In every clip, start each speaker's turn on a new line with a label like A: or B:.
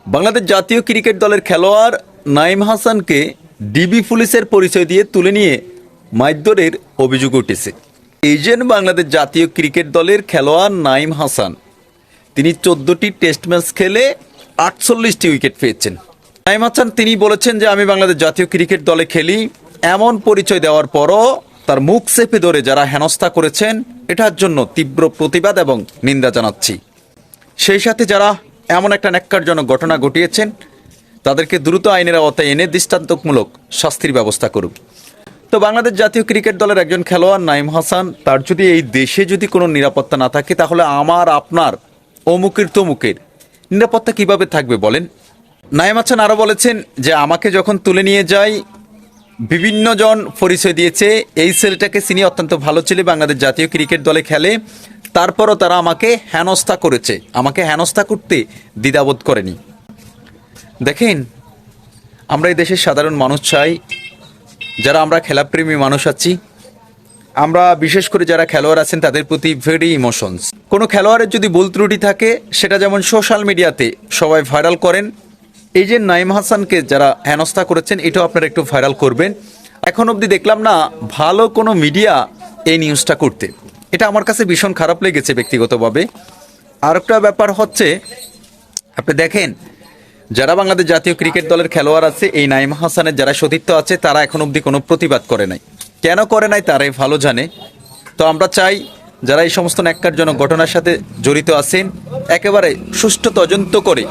A: বাংলাদেশ জাতীয় ক্রিকেট দলের খেলোয়াড় নাঈম হাসানকে ডিবি পুলিশের পরিচয় দিয়ে তুলে নিয়ে মারধরের অভিযোগ উঠেছে। এই যে বাংলাদেশ জাতীয় ক্রিকেট দলের খেলোয়াড় নাঈম হাসান, তিনি 14টি টেস্ট ম্যাচ খেলে 48টি উইকেট পেয়েছেন। নাঈম হাসান তিনি বলেছেন যে আমি বাংলাদেশ জাতীয় ক্রিকেট দলে খেলি। এমন পরিচয় দেওয়ার পরও তার মুখ চেপে ধরে যারা হেনস্থা করেছেন, এটার জন্য তীব্র প্রতিবাদ এবং নিন্দা জানাচ্ছি। সেই সাথে যারা এমন একটা ন্যাক্কারজনক ঘটনা ঘটিয়েছেন তাদেরকে দ্রুত আইনের আওতায় এনে দৃষ্টান্তমূলক শাস্তির ব্যবস্থা করুক। তো বাংলাদেশ জাতীয় ক্রিকেট দলের একজন খেলোয়াড় নাঈম হাসান, তার যদি এই দেশে যদি কোনো নিরাপত্তা না থাকে, তাহলে আমার আপনার অমুকের তমুকের নিরাপত্তা কিভাবে থাকবে বলেন? নাঈম হাসান আরও বলেছেন যে আমাকে যখন তুলে নিয়ে যায় বিভিন্ন জন পরিচয় দিয়েছে এই ছেলেটাকে চিনি, অত্যন্ত ভালো ছেলে, বাংলাদেশ জাতীয় ক্রিকেট দলে খেলে, তারপরও তারা আমাকে হেনস্থা করেছে, আমাকে হেনস্থা করতে দ্বিধাবোধ করেনি। দেখেন, আমরা এই দেশের সাধারণ মানুষ চাই, যারা আমরা খেলাপ্রেমী মানুষ আছি, আমরা বিশেষ করে যারা খেলোয়াড় আছেন তাদের প্রতি ভেরি ইমোশনস। কোনো খেলোয়াড়ের যদি ভুল ত্রুটি থাকে সেটা যেমন সোশ্যাল মিডিয়াতে সবাই ভাইরাল করেন, এই যে নাঈম হাসানকে যারা হেনস্থা করেছেন এটাও আপনারা একটু ভাইরাল করবেন। এখন অবধি দেখলাম না ভালো কোনো মিডিয়া এই নিউজটা করতে। এটা আমার কাছে ভীষণ খারাপ লেগেছে ব্যক্তিগতভাবে। আর একটা ব্যাপার হচ্ছে, আপনি দেখেন যারা বাংলাদেশ জাতীয় ক্রিকেট দলের খেলোয়াড় আছে, এই নাঈম হাসানের যারা সতীর্থ আছে, তারা এখন অবধি কোনো প্রতিবাদ করে নাই। কেন করে নাই তারাই ভালো জানে। তো আমরা চাই যারা এই সমস্ত ন্যাক্কারজনক ঘটনার সাথে জড়িত আছেন একেবারে সুষ্ঠু তদন্ত করে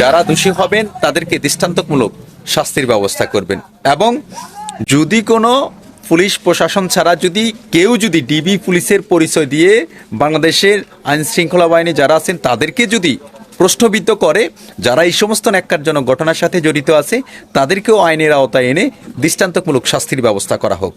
A: যারা দোষী হবেন তাদেরকে দৃষ্টান্তমূলক শাস্তির ব্যবস্থা করবেন। এবং যদি কোনো পুলিশ প্রশাসন ছাড়া কেউ যদি ডিবি পুলিশের পরিচয় দিয়ে বাংলাদেশের আইন শৃঙ্খলা বাহিনী যারা আছেন তাদেরকে যদি প্রশ্নবিদ্ধ করে, যারা এই সমস্ত ন্যাক্কারজনক ঘটনার সাথে জড়িত আছে তাদেরকেও আইনের আওতায় এনে দৃষ্টান্তমূলক শাস্তির ব্যবস্থা করা হোক।